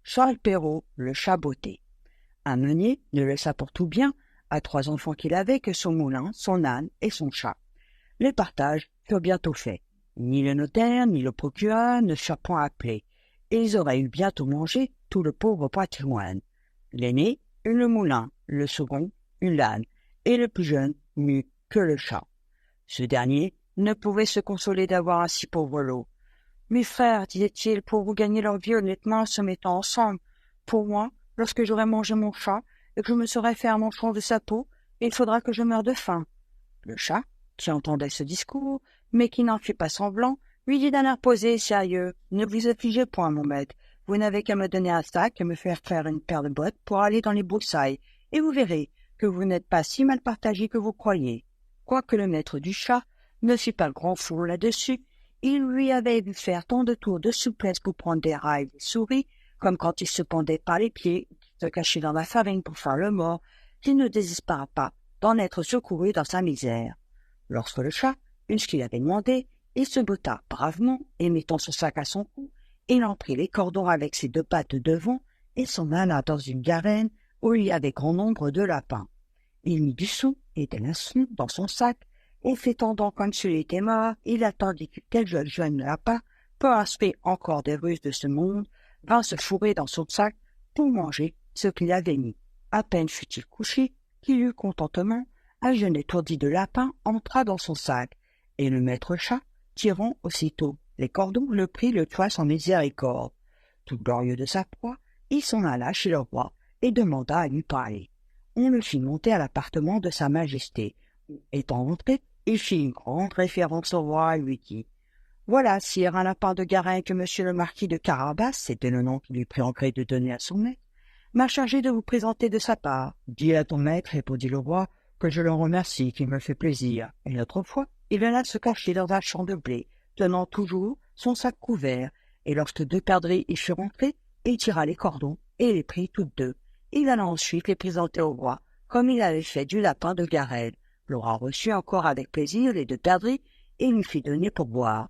Charles Perrault, le chat botté. Un meunier ne laissa pour tout bien à 3 enfants qu'il avait que son moulin, son âne et son chat. Les partages furent bientôt faits. Ni le notaire, ni le procureur ne furent point appelés, et ils auraient eu bientôt mangé tout le pauvre patrimoine. L'aîné eut le moulin, le second eut l'âne, et le plus jeune n'eut que le chat. Ce dernier ne pouvait se consoler d'avoir un si pauvre lot. « Mes frères, disait-il, pour vous gagner leur vie honnêtement en se mettant ensemble. Pour moi, lorsque j'aurai mangé mon chat et que je me serai fait un manchon de sa peau, il faudra que je meure de faim. » Le chat, qui entendait ce discours, mais qui n'en fit pas semblant, lui dit d'un air posé et sérieux, « Ne vous affligez point, mon maître. Vous n'avez qu'à me donner un sac et me faire faire une paire de bottes pour aller dans les broussailles, et vous verrez que vous n'êtes pas si mal partagé que vous croyez. » Quoique le maître du chat ne fît pas le grand fou là-dessus, il lui avait vu faire tant de tours de souplesse pour prendre des rats et des souris, comme quand il se pendait par les pieds, se cachait dans la farine pour faire le mort, qu'il ne désespéra pas d'en être secouru dans sa misère. Lorsque le chat eut ce qu'il avait demandé, il se botta bravement et mettant son sac à son cou, il en prit les cordons avec ses 2 pattes devant et s'en alla dans une garenne où il y avait grand nombre de lapins. Il mit du sou et de l'insu dans son sac, et s'étendant comme s'il était mort, il attendit que quel jeune lapin, peu inspiré encore des ruses de ce monde, vint se fourrer dans son sac pour manger ce qu'il avait mis. À peine fut-il couché, qu'il eut contentement, un jeune étourdi de lapin entra dans son sac, et le maître chat, tirant aussitôt les cordons, le prit, le tua sans miséricorde. Tout glorieux de sa proie, il s'en alla chez le roi et demanda à lui parler. On le fit monter à l'appartement de sa majesté. Étant entré, il fit une grande référence au roi et lui dit « Voilà, sire, un lapin de Garin que monsieur le marquis de Carabas, c'était le nom qu'il lui prit en gré de donner à son maître, m'a chargé de vous présenter de sa part. Dis à ton maître, répondit le roi, que je le remercie, qu'il me fait plaisir. Une autre fois, il alla se cacher dans un champ de blé, tenant toujours son sac couvert, et lorsque 2 perdrix y furent entrés, il tira les cordons et les prit toutes 2. Il alla ensuite les présenter au roi, comme il avait fait du lapin de Garenne. Le roi reçut encore avec plaisir les 2 perdrix et lui fit donner pour boire.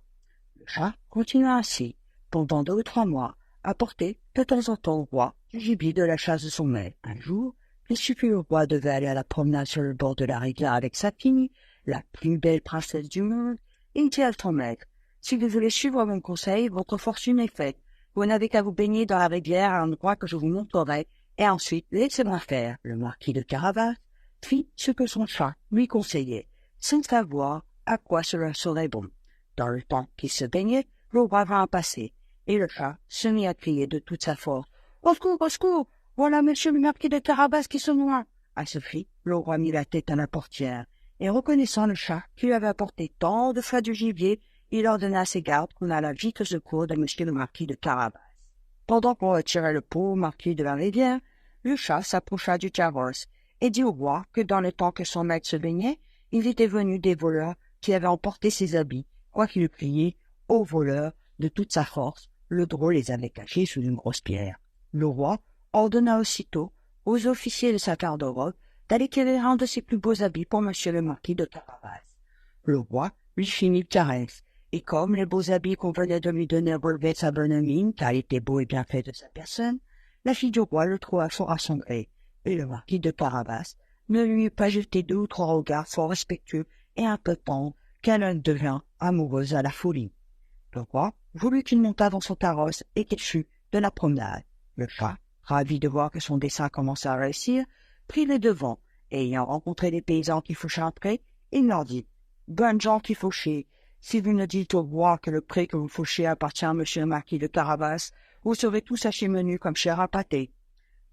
Le chat continua ainsi, pendant 2 ou 3 mois, à porter de temps en temps au roi du gibier de la chasse de son maître. Un jour, il sut que le roi devait aller à la promenade sur le bord de la rivière avec sa fille, la plus belle princesse du monde. Il dit à son maître, « Si vous voulez suivre mon conseil, votre fortune est faite. Vous n'avez qu'à vous baigner dans la rivière à un endroit que je vous montrerai, et ensuite laissez-moi faire. » Le marquis de Carabas fit ce que son chat lui conseillait, sans savoir à quoi cela serait bon. Dans le temps qu'il se baignait, le roi vint à passer, et le chat se mit à crier de toute sa force. « Au secours, au secours! Voilà monsieur le marquis de Carabas qui se noie !» À ce cri, le roi mit la tête à la portière, et reconnaissant le chat qui lui avait apporté tant de fois du gibier, il ordonna à ses gardes qu'on allât vite au secours de monsieur le marquis de Carabas. Pendant qu'on retirait le pauvre marquis de la rivière, le chat s'approcha du carrosse et dit au roi que dans le temps que son maître se baignait, il était venu des voleurs qui avaient emporté ses habits, quoiqu'il eût crié aux voleurs de toute sa force, le drôle les avait cachés sous une grosse pierre. Le roi ordonna aussitôt aux officiers de sa garde-robe d'aller quérir un de ses plus beaux habits pour monsieur le marquis de Carabas. Le roi lui fit 1000 caresses, et comme les beaux habits qu'on venait de lui donner relevaient sa bonne mine, car il était beau et bien fait de sa personne, la fille du roi le trouva fort à son gré, et le marquis de Carabas ne lui eut pas jeté 2 ou 3 regards fort respectueux et un peu tendres qu'elle en devint amoureuse à la folie. Le roi voulut qu'il montât dans son carrosse et qu'il fût de la promenade. Le chat, ravi de voir que son dessein commençait à réussir, prit les devants, et ayant rencontré les paysans qui fauchaient un pré, il leur dit « Bonnes gens qui fauchez, si vous ne dites au roi que le pré que vous fauchez appartient à monsieur le marquis de Carabas, vous serez tous hachés menus comme chair à pâté. »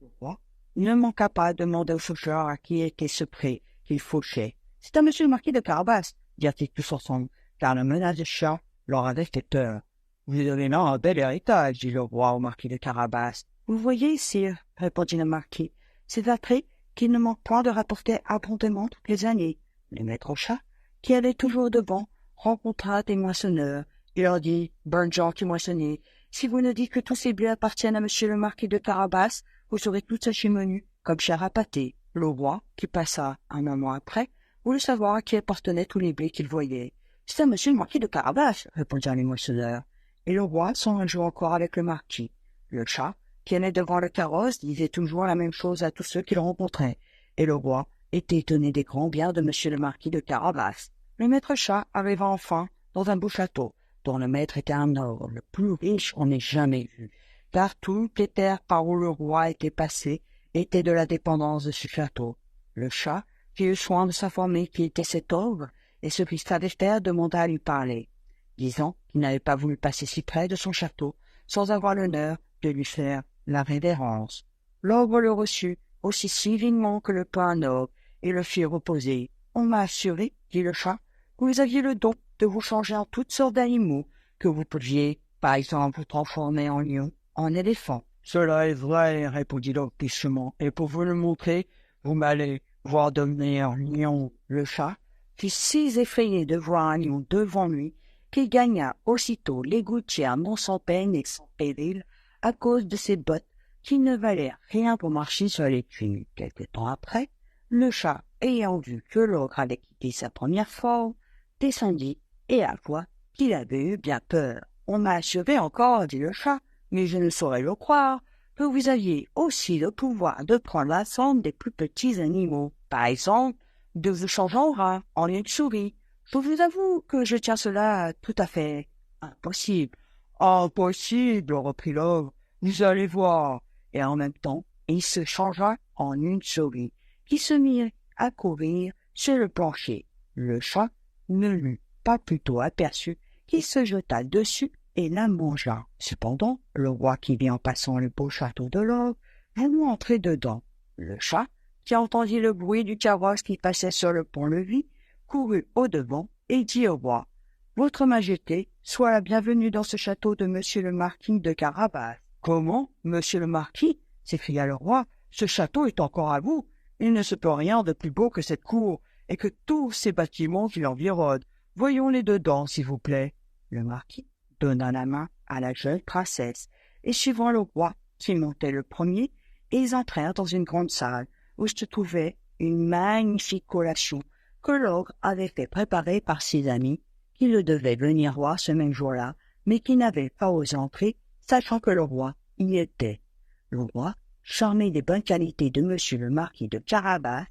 Le roi ne manqua pas de demander au faucheur à qui était ce pré qu'il fauchait. « C'est à monsieur le marquis de Carabas, dirent-ils tous ensemble, car la menace du chat leur avait fait peur. « Vous avez là un bel héritage, dit le roi au marquis de Carabas. « Vous voyez, sire, répondit le marquis, c'est un pré qui ne manque point de rapporter abondamment toutes les années. » Le maître chat, qui allait toujours devant, rencontra des moissonneurs. Il leur dit « Bonnes gens qui moissonnez, si vous ne dites que tous ces blés appartiennent à monsieur le marquis de Carabas, vous serez tous hachés menus comme chair à pâté. » Le roi, qui passa un moment après, voulut savoir à qui appartenaient tous les blés qu'il voyait. « C'est à monsieur le marquis de Carabas, répondirent les moissonneurs. Et le roi s'en joua encore avec le marquis. Le chat qui allait devant le carrosse, disait toujours la même chose à tous ceux qu'il rencontrait, et le roi était étonné des grands biens de monsieur le marquis de Carabas. Le maître chat arriva enfin dans un beau château, dont le maître était un ogre, le plus riche on ait jamais vu, car toutes les terres par où le roi était passé étaient de la dépendance de ce château. Le chat, qui eut soin de s'informer qui était cet ogre, et ce qu'il savait faire, demanda à lui parler, disant qu'il n'avait pas voulu passer si près de son château sans avoir l'honneur de lui faire la révérence. L'ogre le reçut aussi civilement que le peut un ogre, et le fit reposer. « On m'a assuré, dit le chat, que vous aviez le don de vous changer en toutes sortes d'animaux, que vous pouviez, par exemple, vous transformer en lion, en éléphant. »« Cela est vrai, répondit l'ogre doucement, et pour vous le montrer, vous m'allez voir devenir lion. » Le chat fut si effrayé de voir un lion devant lui qu'il gagna aussitôt les gouttières non sans peine et sans péril à cause de ses bottes qui ne valaient rien pour marcher sur les tuiles. Quelque temps après, le chat, ayant vu que l'ogre avait quitté sa première forme, descendit et avoua qu'il avait eu bien peur. « On m'a assuré encore, dit le chat, mais je ne saurais le croire, que vous aviez aussi le pouvoir de prendre la forme des plus petits animaux. Par exemple, de vous changer en rat, en une souris. Je vous avoue que je tiens cela tout à fait impossible. »« Impossible, reprit l'ogre, vous allez voir. » Et en même temps, il se changea en une souris, qui se mit à courir sur le plancher. Le chat ne l'eut pas plutôt aperçu qu'il se jeta dessus et la mangea. Cependant, le roi qui vit en passant le beau château de l'ogre voulut entrer dedans. Le chat, qui entendit le bruit du carrosse qui passait sur le pont-levis, courut au-devant et dit au roi, « Votre Majesté, soit la bienvenue dans ce château de monsieur le marquis de Carabas. »« Comment, monsieur le marquis ?» s'écria le roi, « ce château est encore à vous. Il ne se peut rien de plus beau que cette cour et que tous ces bâtiments qui l'environnent. Voyons-les dedans, s'il vous plaît. » Le marquis donna la main à la jeune princesse et suivant le roi qui montait le premier, ils entrèrent dans une grande salle où se trouvait une magnifique collation que l'ogre avait fait préparer par ses amis qui le devaient venir voir ce même jour-là, mais qui n'avaient pas osé entrer, sachant que le roi y était. Le roi, charmé des bonnes qualités de monsieur le marquis de Carabas,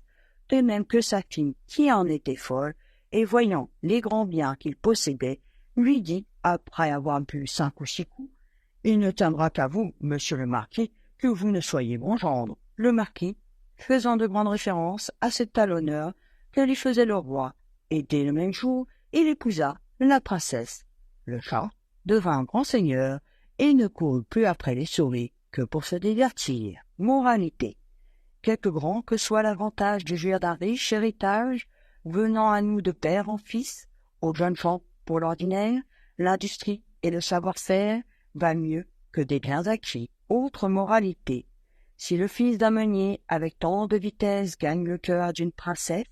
de même que sa fille qui en était folle, et voyant les grands biens qu'il possédait, lui dit, après avoir bu 5 ou 6 coups, « Il ne tiendra qu'à vous, monsieur le marquis, que vous ne soyez mon gendre. » Le marquis, faisant de grandes références à cet talonneur que lui faisait le roi, et dès le même jour, il épousa la princesse. Le chat devint un grand seigneur et ne courut plus après les souris que pour se divertir. Moralité. Quelque grand que soit l'avantage de jouir d'un riche héritage, venant à nous de père en fils, aux jeunes gens pour l'ordinaire, l'industrie et le savoir-faire valent mieux que des biens acquis. Autre moralité. Si le fils d'un meunier avec tant de vitesse gagne le cœur d'une princesse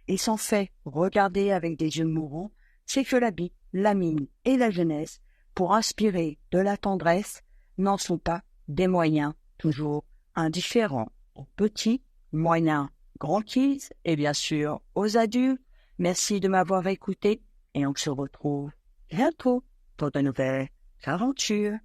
et s'en fait regarder avec des yeux mourants, c'est que l'habit, la mine et la jeunesse, pour inspirer de la tendresse, n'en sont pas des moyens toujours indifférents. Aux petits, moyens, grands kids et bien sûr aux adultes, merci de m'avoir écouté et on se retrouve bientôt pour de nouvelles aventures.